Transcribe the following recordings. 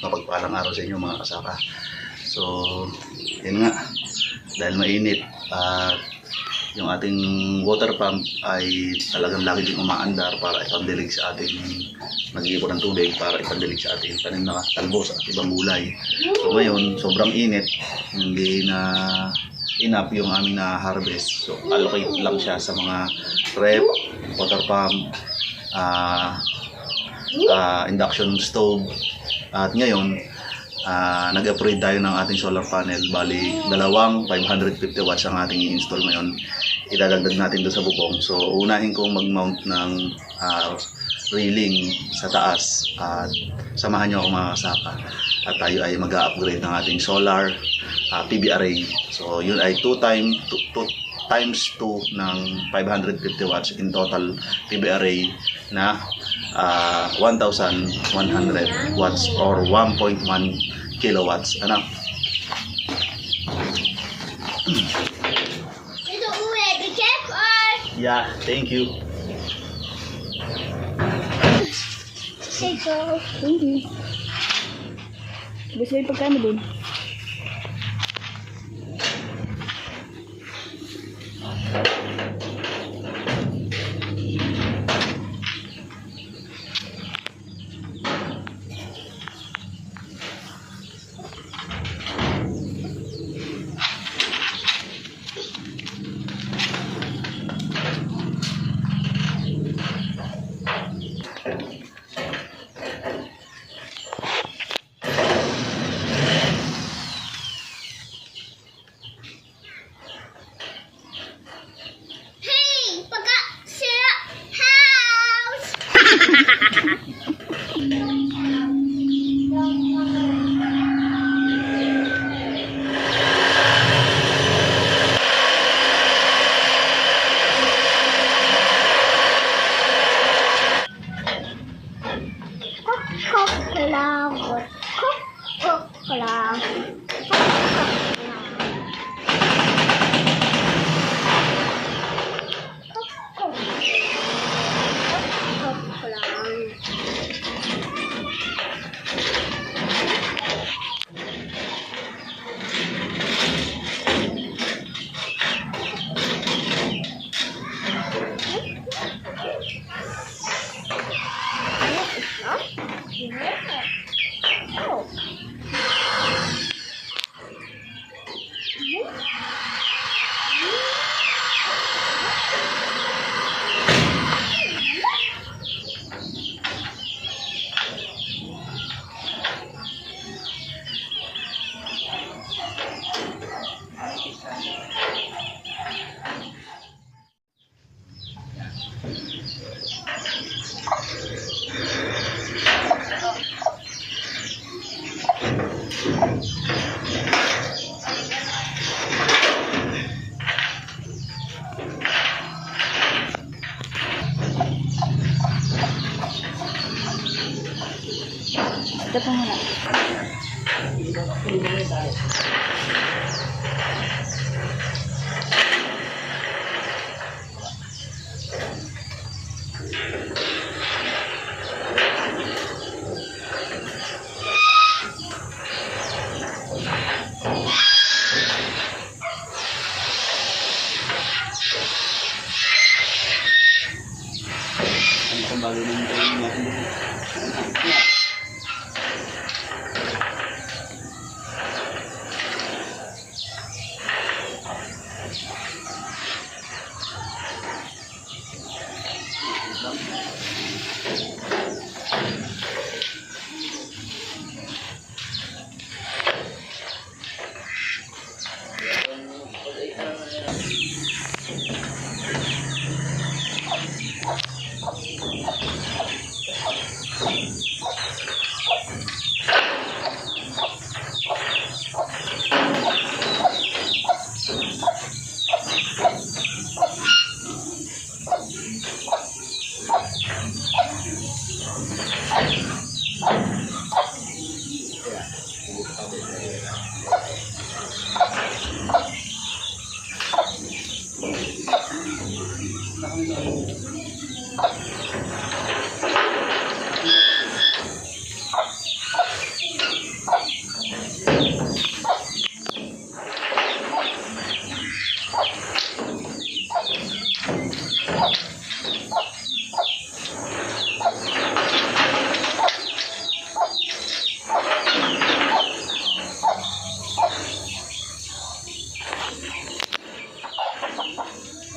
Mapagpalang araw sa inyo mga kasaka. So, yun nga, dahil mainit at yung ating water pump ay talagang lagi din umaandar para ipandilig sa ating nag-iipon ng tubig para ipandilig sa ating tanim na talbos at ibang gulay. So ngayon, sobrang init, hindi na enough yung aming na-harvest. So allocate lang siya sa mga rep, water pump, induction stove. At ngayon, nag-upgrade tayo ng ating solar panel. Bali, dalawang 550 watts ang ating i-install ngayon. Idadagdag natin doon sa bubong. So, unahin kong mag-mount ng railing sa taas. At samahan nyo ako mga kasaka. At tayo ay mag-upgrade ng ating solar PV array. So, yun ay 2 times 2 ng 550 watts in total PV array na 1,100 watts or 1.1 kilowatts. Ano? Yeah, thank you. Thank you. Gusto yung pagkano dun? Ano pang bagay na yung natin dito?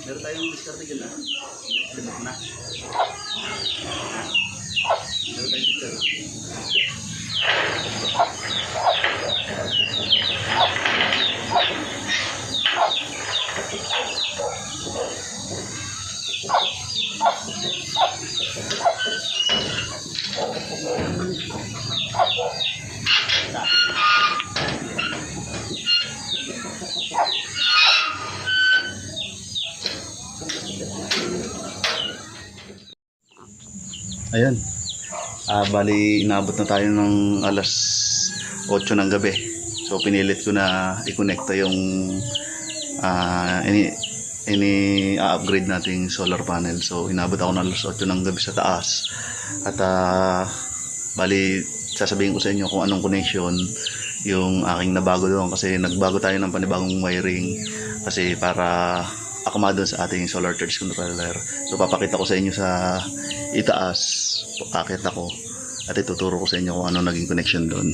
Meron tayong diskarte dyan na. Limot na. Meron tayong diskarte. Ayan. Bali, inabot na tayo ng alas 8 ng gabi. So, pinilit ko na i-connecta yung ini-upgrade nating solar panel. So, inabot ako ng alas 8 ng gabi sa taas. At, bali, sasabihin ko sa inyo kung anong connection yung aking nabago doon. Kasi nagbago tayo ng panibagong wiring. Kasi para akma doon sa ating solar charge controller. So, papakita ko sa inyo sa itaas, akit ako at ituturo ko sa inyo kung ano naging connection doon.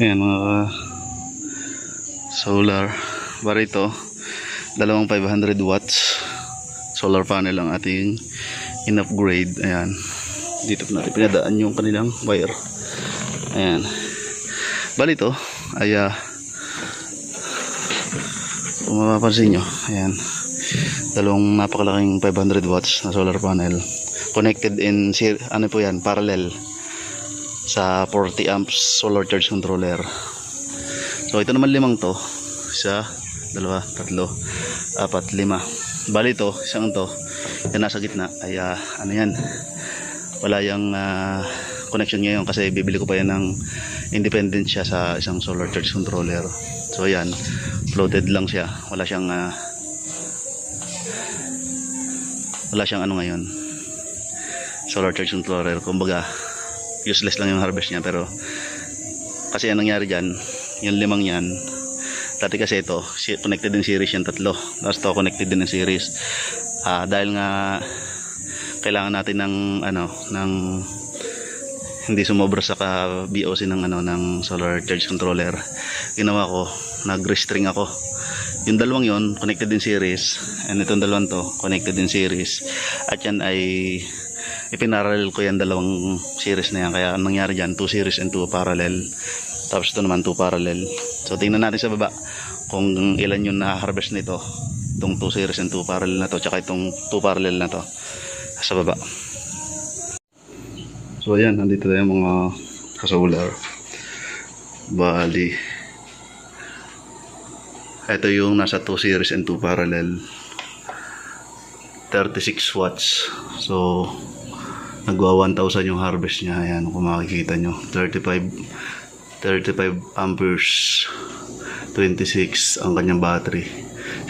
Ayan mga solar bar, ito dalawang 500 watts solar panel ang ating in-upgrade. Ayan, dito natin pinadaan yung kanilang wire. Ayan, bali ito ay kung mapapansin nyo, ayan, dalawang napakalaking 500 watts na solar panel connected in ano po yan, parallel sa 40 amps solar charge controller. So ito naman limang to, isa, dalawa, tatlo, apat, lima. Bali ito, isang to, yung nasa gitna ay ano yan, wala yung connection ngayon kasi bibili ko pa yan ng independent siya sa isang solar charge controller. So yan, floated lang siya, wala siyang ano ngayon, solar charge controller. Kumbaga useless lang yung harvest niya. Pero kasi anong nangyari dyan, yung limang yan, dati kasi ito connected in series yung tatlo, tapos ito connected din in series. Dahil nga kailangan natin ng ng hindi sumobra sa BOC ng solar charge controller, ginawa ko, nag-restring ako. Yung dalawang yon connected in series, and itong dalawang to connected in series, at yan ay ipinarallel ko yan dalawang series na yan. Kaya anong nangyari dyan, 2 series and 2 parallel, tapos ito naman 2 parallel. So tingnan natin sa baba kung ilan yung na-harvest nito, itong 2 series and 2 parallel na to, tsaka itong 2 parallel na to sa baba. So ayan, nandito tayo mga kasolar. Bali, ito yung nasa 2 series and 2 parallel. 36 watts. So nagwa 1,000 yung harvest niya. Ayan, kung makikita nyo, 35 amperes, 26 ang kanyang battery,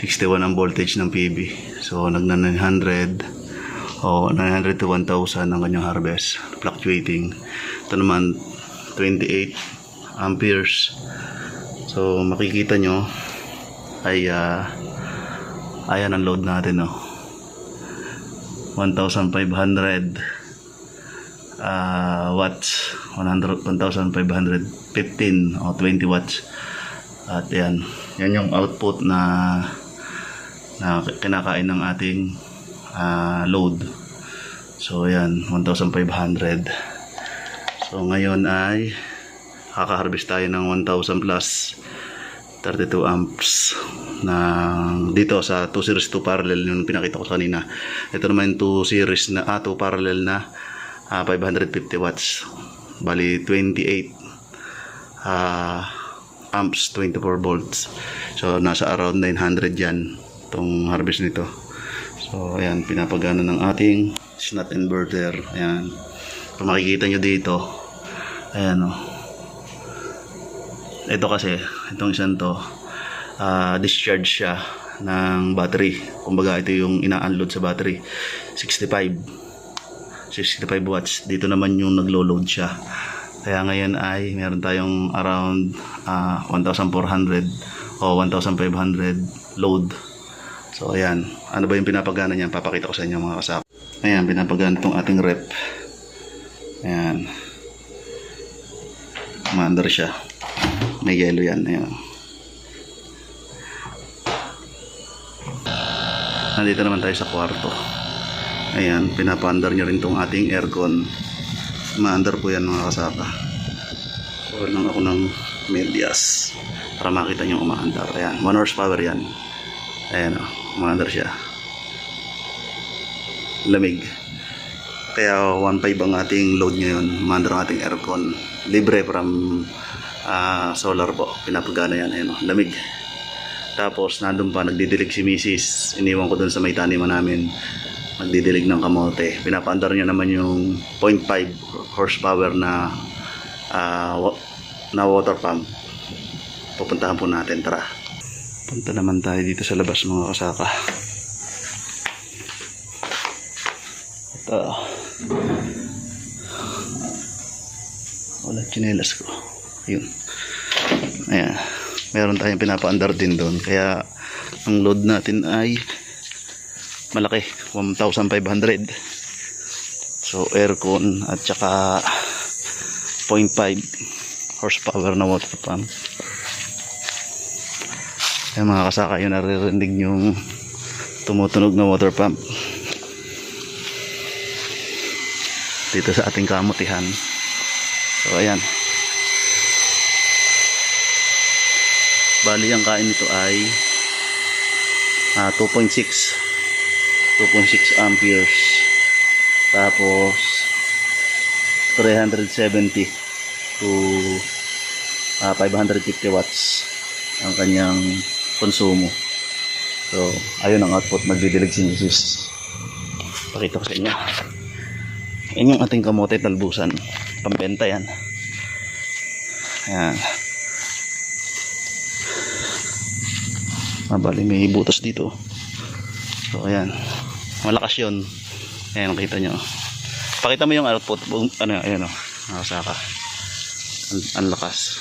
61 ang voltage ng PB. So nagna 900 to 1,000 ang kanyang harvest, fluctuating. Ito naman 28 amperes. So makikita nyo ay ayan ang load natin, no? 1,500 watts, 1,515 o 20 watts. At yan yung output na kinakain ng ating load. So yan, 1,500. So ngayon ay kaka-harvest tayo ng 1,000 plus 32 amps na dito sa 2 series 2 parallel yung pinakita ko kanina. Ito naman 2 series na 2 parallel na 550 watts, bali 28 amps, 24 volts. So nasa around 900 yan itong harvest nito. So ayan, pinapagana ng ating snot inverter. Ayan, kung makikita nyo dito, ayan o, ito kasi itong isang to discharge siya ng battery. Kumbaga ito yung ina-unload sa battery, 65 watts. Dito naman yung naglo-load siya. Kaya ngayon ay meron tayong around 1,400 o 1,500 load. So ayan, ano ba yung pinapagana niyan? Papakita ko sa inyo mga kasama. Ayan, pinapagana itong ating rep. Ayan, umaandar siya, may yellow yan. Ayan, nandito naman tayo sa kwarto. Ayan, pinapaandar nyo rin itong ating aircon. Maandar po yan mga kasaka. Kuha lang ako ng medyas para makita nyo umaandar. Ayan, 1 horsepower yan. Ayan o, umaandar siya. Lamig. Kaya 1.5 ang ating load ngayon. Umaandar ang ating aircon. Libre from solar po. Pinapagana yan. Ayan o, lamig. Tapos nandun pa, nagdidilig si Mrs. Iniwan ko dun sa may taniman namin, magdidilig ng kamote. Pinapaandar niya naman yung 0.5 horsepower na water pump. Pupuntahan po natin, tara. Punta naman tayo dito sa labas mga kasaka. Ito, wala tsinelas ko. Yun, ayan, meron tayong pinapaandar din doon. Kaya ang load natin ay malaki, 1,500. So aircon at saka 0.5 horsepower na water pump. Ayan mga kasaka, yun naririnig yung tumutunog na water pump dito sa ating kamutihan. So ayan, bali ang kain nito ay 2.6 amperes, tapos 370 to 550 watts ang kanyang konsumo. So ayun ang output. Magdidilig si Mrs. Pakita ko sa inyo. Yan yung ating kamote talbusan, pambenta yan. Ayan, bali may butas dito. So ayan, malakas yun. Ayan, nakita nyo. Pakita mo yung output. Ano, ayan o, nakasaka. Ang lakas.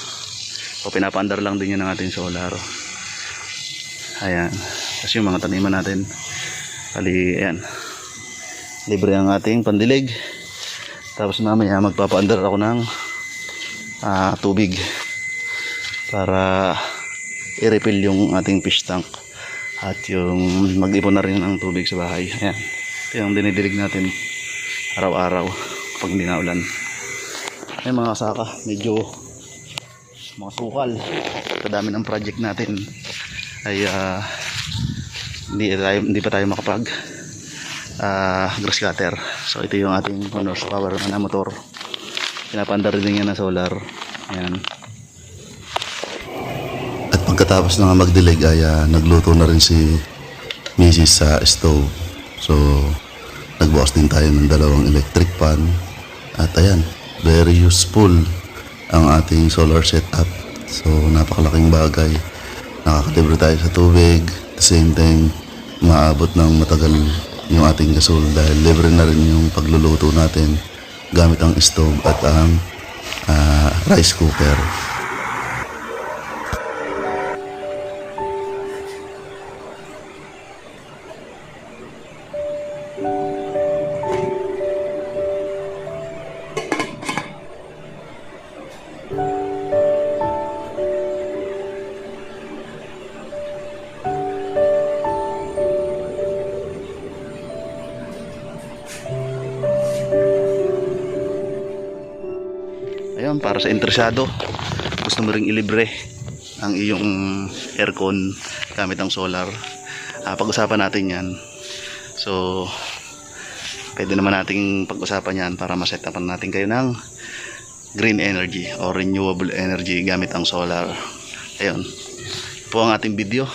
So pinapaandar lang din yun ng ating solar. Ayan, kasi yung mga taniman natin, bali, ayan, libre ang ating pandilig. Tapos mamaya magpapaandar ako ng tubig para i-refill yung ating fish tank at yung mag-ipon na rin ng tubig sa bahay. Ayan, ito yung dinidilig natin araw-araw pag hindi na ulan. Ayan mga kasaka, medyo mga sukal sa dami ng project natin ay hindi pa tayo makapag grass cutter. So ito yung ating 1 horsepower na motor, pinapandar din yan na solar. Ayan, pagkatapos na magdilig ay nagluto na rin si Mrs. sa stove. So, nagbukas din tayo ng 2 electric fan. At ayan, very useful ang ating solar setup. So, napakalaking bagay. Nakakalibre tayo sa tubig. At the same time, maabot ng matagal yung ating gasol dahil libre na rin yung pagluluto natin gamit ang stove at ang rice cooker. Ayun, para sa interesado, gusto mo ring ilibre ang iyong aircon gamit ang solar. Pag-usapan natin yan. So, pwede naman nating pag-usapan yan para ma-setupan natin kayo ng green energy o renewable energy gamit ang solar. Ayun, po ang ating video.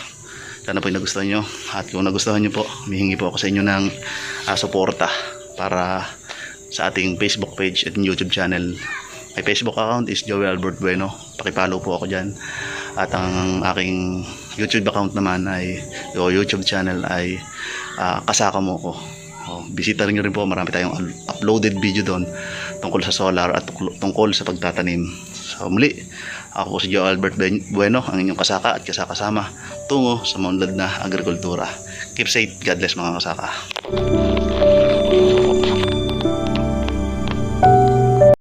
Sana po yung nagustuhan nyo. At kung nagustuhan nyo po, humihingi po ako sa inyo ng suporta para sa ating Facebook page at YouTube channel. My Facebook account is Joey Albert Bueno. Pakipollow po ako dyan. At ang aking YouTube account naman ay, o YouTube channel ay Kasaka Mo Ko. Bisita rin nyo rin po. Marami tayong uploaded video doon tungkol sa solar at tungkol sa pagtatanim. So muli, ako po si Joey Albert Bueno, ang inyong kasaka at kasakasama tungo sa maunlad na agrikultura. Keep safe. God bless mga kasaka.